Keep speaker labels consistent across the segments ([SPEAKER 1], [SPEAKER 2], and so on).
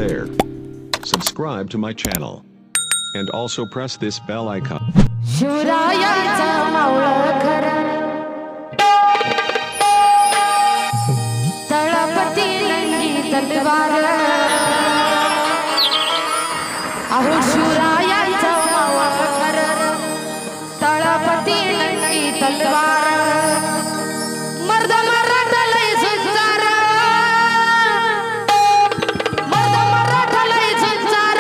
[SPEAKER 1] share. Subscribe to my channel. And also press this bell icon.
[SPEAKER 2] शिवरायाचा Maval खरं तळपती नंगी तलवार अहो शिवरायाचा मावळ खरं तळपती नंगी तलवार मर्द मराठा लय झुंजार मर्द मराठा लय झुंजार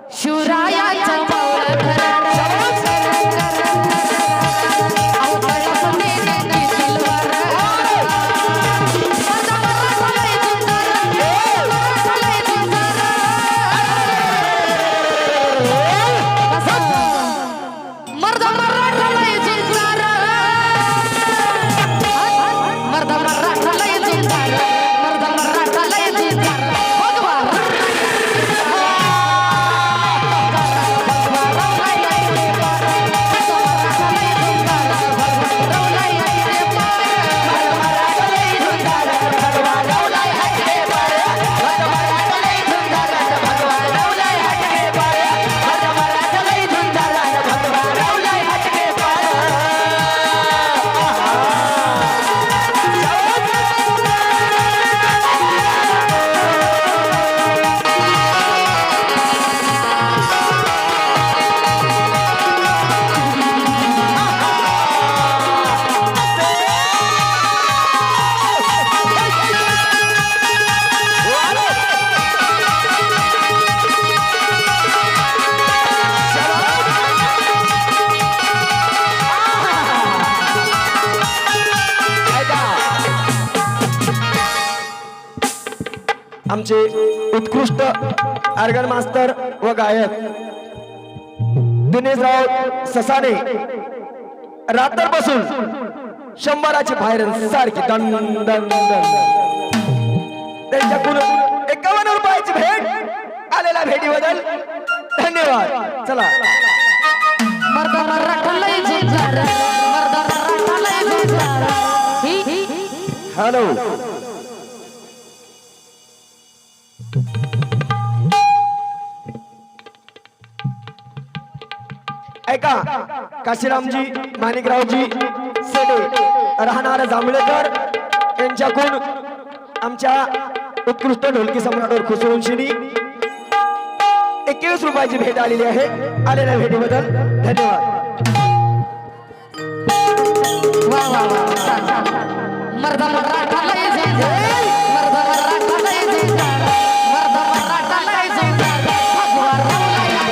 [SPEAKER 2] शिवरायाचा मावळ खरं
[SPEAKER 3] आमचे उत्कृष्ट ऑर्गन मास्टर व गायक दिनेशराव ससाने रात्रपासून 100ची बाहेर सारखी दन दन दन त्यांच्याकडून 51 रुपयाची भेट आलेल्या भेटीबद्दल धन्यवाद. चला
[SPEAKER 2] मर्द मराठा लय झुंजार मर्द मराठा लय झुंजार
[SPEAKER 3] हॅलो ऐका काशीरामजी माणिकरावजी सेडे राहणार जांभळेकर यांच्याकडून आमच्या उत्कृष्ट ढोलकी सम्राट खुसरूंशी 21 रुपयाची भेट आलेली आहे. आलेल्या भेटीबद्दल धन्यवाद.
[SPEAKER 2] वा वा वा मर्द मराठा लय झुंजार मर्द मराठा लय झुंजार मर्द मराठा लय झुंजार भगवा रवला या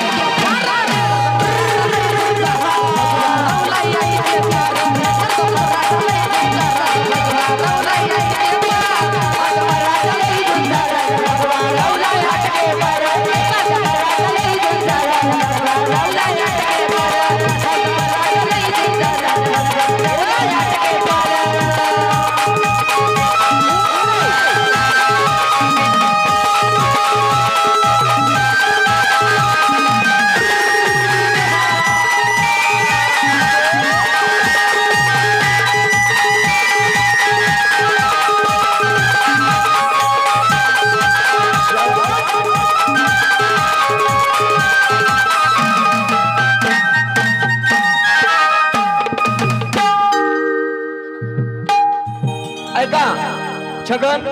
[SPEAKER 3] छगन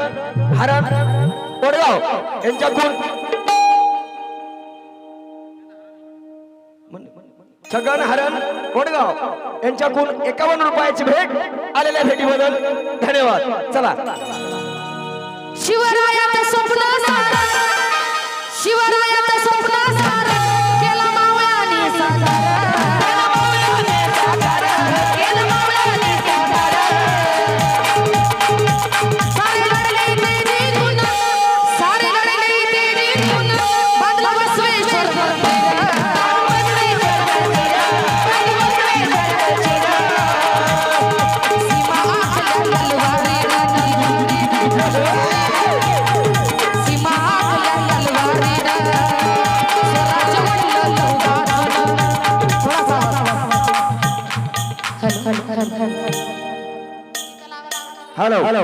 [SPEAKER 3] हरण वडगाव यांच्याकडून छगन हरण वडगाव यांच्याकडून 51 रुपयाची भेट आलेल्या भेटीबद्दल धन्यवाद. चला
[SPEAKER 2] शिवरायाचं स्वप्न सारं, शिवरायाचं स्वप्न सारं, केलं मावळ्याने साकार, केलं मावळ्याने साकार, केलं मावळ्याने साकार. सारे लढले ते जिंकून, सारे लढले ते जिंकून, बांधला बसवेश्वर मंदिर, बसवेश्वर मंदिर, बसवेश्वर मंदिर. सीमा आखल्या तलवारीनं, सीमा आखल्या तलवारीनं, स्वराज्य वडलं लवगाचं. थोडासा
[SPEAKER 3] हॅलो हॅलो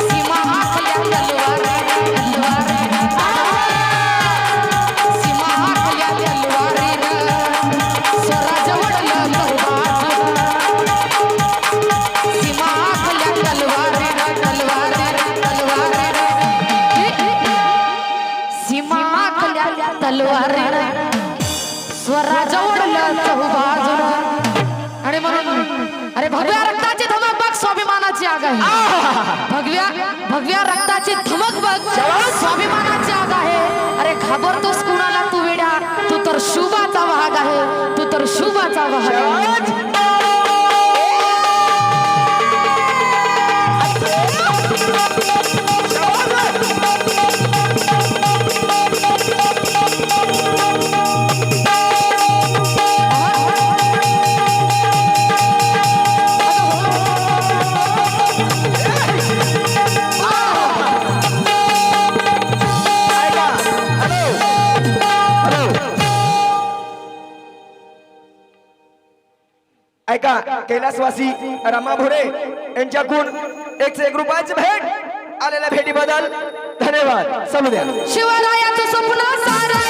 [SPEAKER 2] सीमा आखल्या तलवारीनं, सीमा आखल्या तलवारीनं, स्वराज्य वडलं लवगाचं. सीमा आखल्या तलवारीनं, सीमा आखल्या तलवारीनं, स्वराज्य वडलं चहूबाजूनं. आणि म्हणून अरे भगव्या रक्ताची धमक बघ, स्वाभिमानाची आग आहे. भगव्या रक्ताची धमक बघ, स्वाभिमानाची आग आहे. अरे घाबरतोस कुणाला तू वेड्या, तू तर शुभाचा वाहक आहे, तू तर शुभाचा वाहक आहे.
[SPEAKER 3] ऐका कैलासवासी रमा भोरे यांच्याकडून 101 रुपयाची भेट आलेल्या भेटीबद्दल धन्यवाद. समू द्या.
[SPEAKER 2] शिवरायाचं स्वप्न सारं,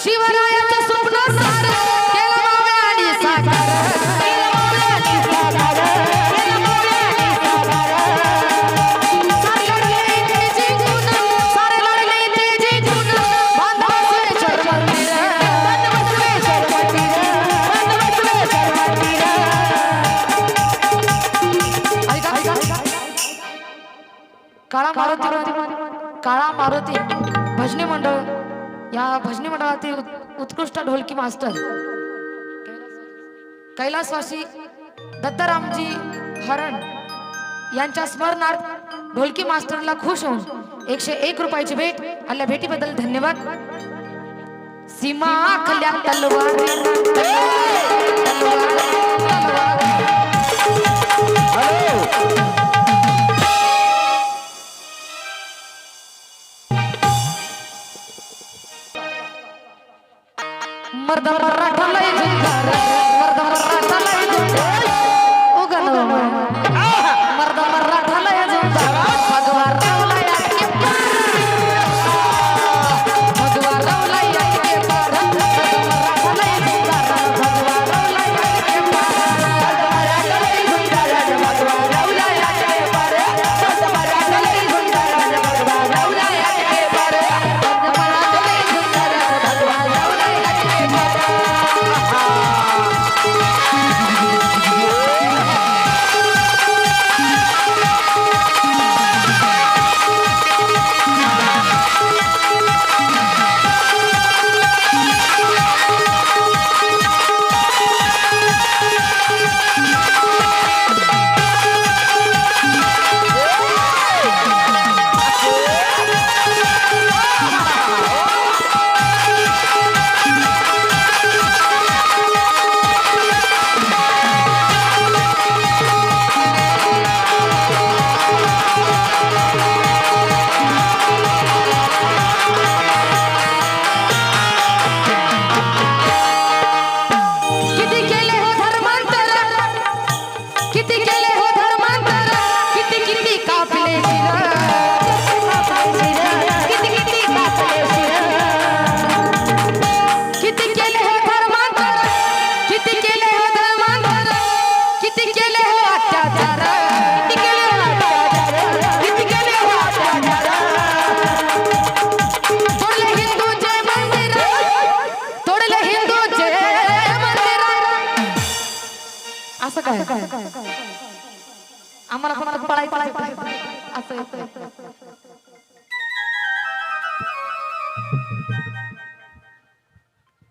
[SPEAKER 2] शिवरायाचं स्वप्न सारं, केलं मावळ्याने साकार, केलं मावळ्याने साकार, केलं मावळ्याने साकार. सारे लढले ते जिंकून, सारे लढले ते जिंकून, बांध बसवेश्वर मंदिर, बांध बसवेश्वर मंदिर, बांध बसवेश्वर मंदिर. काळा मारुती भजनी मंडळ, या भजनी मंडळातील उत्कृष्ट ढोलकी मास्टर कैलासवासी दत्तारामजी हरण यांच्या स्मरणार्थ ढोलकी मास्टरला खुश होऊन 101 रुपयाची भेट आल्या भेटीबद्दल धन्यवाद. सीमा आखल्या तलवारीनं, मर्द मराठा लय झुंजार, मर्द मराठा लय झुंजार, ओ गणो मर्द मराठा लय झुंजार. भगवा रावला याके पार, भगवा रावला याके पार, मर्द मराठा लय झुंजार, भगवा रावला याके पार, मर्द मराठा लय झुंजार, भगवा रावला याके पार, मर्द मराठा लय झुंजार, भगवा रावला याके पार, मर्द मराठा लय झुंजार, भगवा रावला याके पार.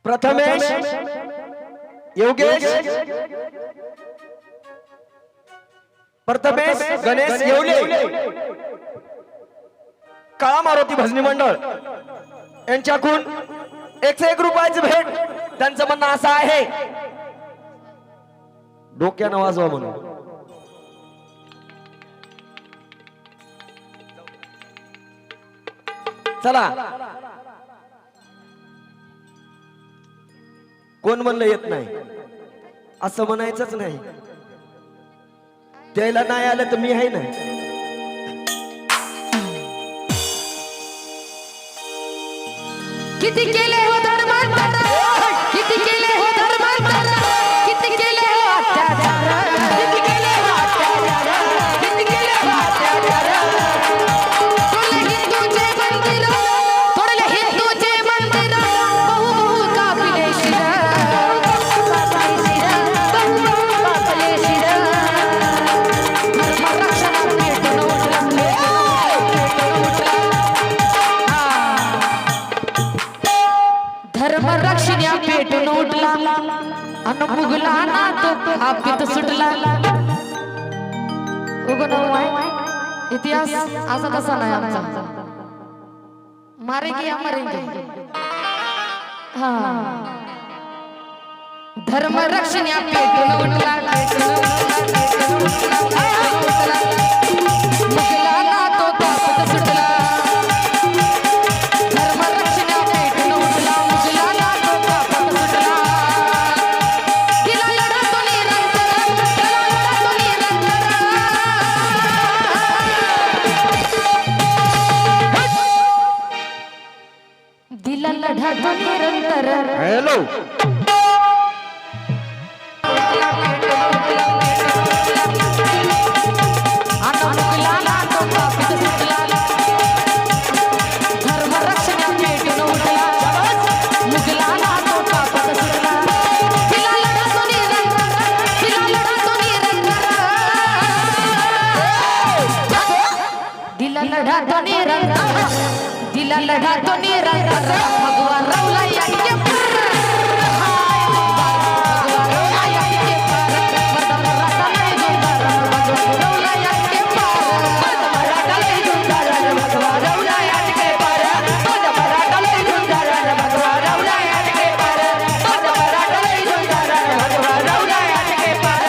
[SPEAKER 3] प्रथमेश योगेश प्रथमेश गणेश येवले काळा मारुती भजनी मंडळ यांच्याकडून 101 रुपयाची भेट. त्यांचं म्हणणं असं आहे डोक्यानं वाजवा म्हणून. चला कोण म्हणलं येत नाही असं म्हणायचंच नाही. द्यायला नाही आलं तर मी आहे ना.
[SPEAKER 2] किती केले हो धर्मांतर, किती केले हो धर्मांतर, किती केले हो अत्याचार, किती केले हो अत्याचार, किती केले हो अत्याचार. तोडले हिंदूचे मंदिर, तोडले हिंदूचे मंदिर, बहु बहु कापले शिर, बहु बहु कापले शिर. धर्मरक्षणात पेटून उठला, पेटून उठला. धर्मरक्षण्या पेटून उठला अन मुगला ना तो हापीत सुटला. उगन इतिहास असा तसा नाही आमचा. मारेंगे या मरेंगे. हा धर्मरक्षण्या पेटून उठला, मुगला ना तो हापीत सुटला. धर्मरक्षण्या पेटून उठला, मुगला ना तो हापीत सुटला. दिला लढा तो निरंतर, दिला लढा तो निरंतर. दिला लढा तो निरंतर.
[SPEAKER 3] हॅलो
[SPEAKER 2] आता मुगला ना तो हापीत सुटला. धर्मरक्षण्या पेटून उठला, मुगला ना तो हापीत सुटला. दिला लढा तो निरंतर, दिला लढा तो निरंतर. दिला लढा तो निरंतर, दिला लढा तो निरंतर. भगवान रावला यांचे पार. भगवान रावला यांचे पार. मराठा लय जोरदार, भगवान रावला यांचे पार. मराठा लय जोरदार, भगवान रावला यांचे पार. मराठा लय जोरदार, भगवान रावला यांचे पार. मराठा लय जोरदार, भगवान रावला यांचे पार.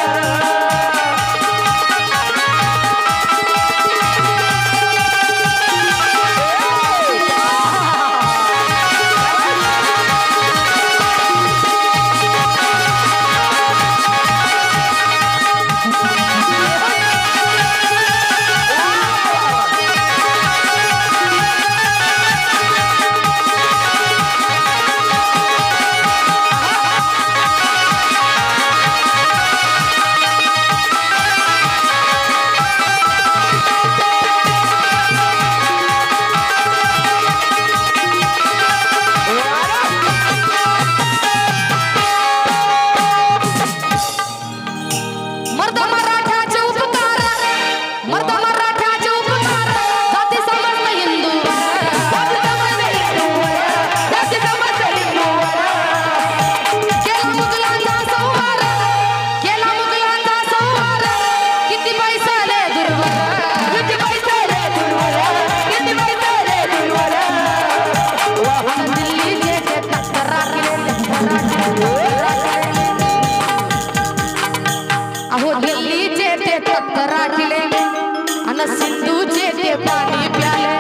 [SPEAKER 2] मर्द मराठ्याचे उपकार, मर्द मराठ्याचे उपकार. जाती समजत हिंदूवर, जाती समजत हिंदूवर, जाती समजत हिंदूवर. केला मुघलांचा संहार, केला मुघलांचा संहार. किती पैसा रे दुर्वर, किती पैसा रे दुर्वर, किती पैसा रे दुर्वर. अन दिल्लीचे ते तक्रार अहो दिल्लीचे ते तक्कर राखले अन सिंधूचे ते पाणी प्याले.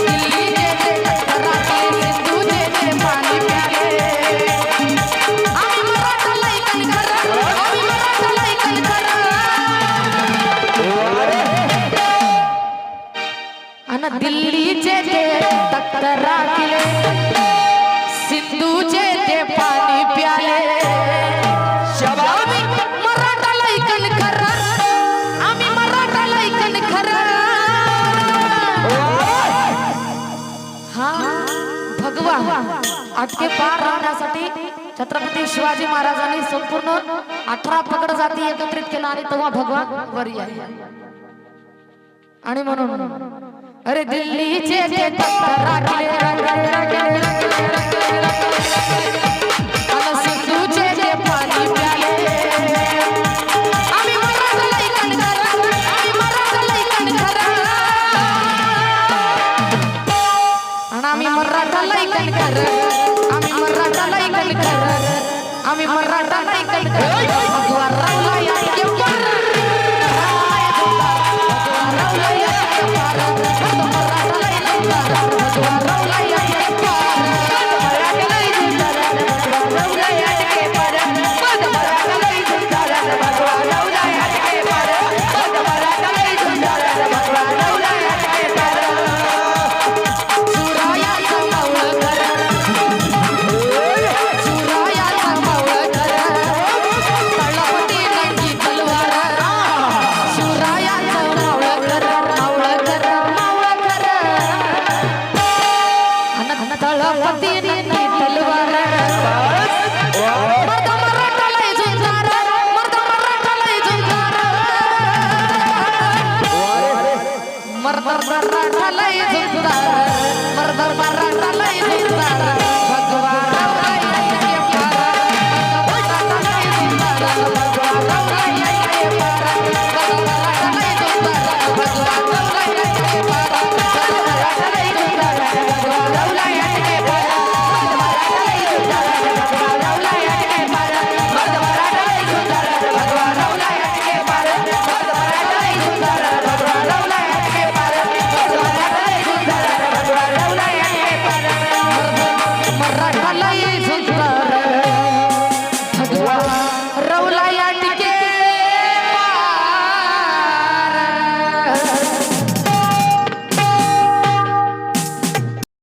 [SPEAKER 2] दिल्लीचे ते तक्कर राखले, सिंधूचे ते पाणी प्याले. आम्ही मराठा लय कणखर, आम्ही मराठा लय कणखर. अन दिल्लीचे ते तक्कर राखले, सिंधूचे ते पाणी प्याले. आम्ही मराठा लय कणखर, आम्ही मराठा लय कणखर. हा भगवा अटके पार राहण्यासाठी छत्रपती शिवाजी महाराजांनी संपूर्ण 18 पगड जाती एकत्रित केला आणि तेव्हा भगवा वरी आहे. आणि म्हणून अरे दिल्लीचे ते तख्त राखले आणि सिंधूचे ते पाणी प्याले आम्ही मराठा लैकन करा आम्ही मराठा लैकन करा आणि आम्ही मराठा लैकन करा आम्ही मराठा लैकन करा आम्ही मराठा लैकन करा भगवा रावला या के पार रावला या के पार मराठा लैकन करा भगवा रावला या के पार मराठा लैकन करा रावला या के पार मराठा लैकन करा भगवा रावला या के पार मराठा लैकन करा भगवा रावला या के पार सुरायाचा मावळ करा सुरायाचा मावळ करा तळपती नंदी तलवार सुरायाचा मावळ करा मावळ करा मावळ करा अन तळपती नंदी तलवार मर्द मराठा लय झुंजार मर्द मराठा लय झुंजार मर्द मराठा लय झुंजार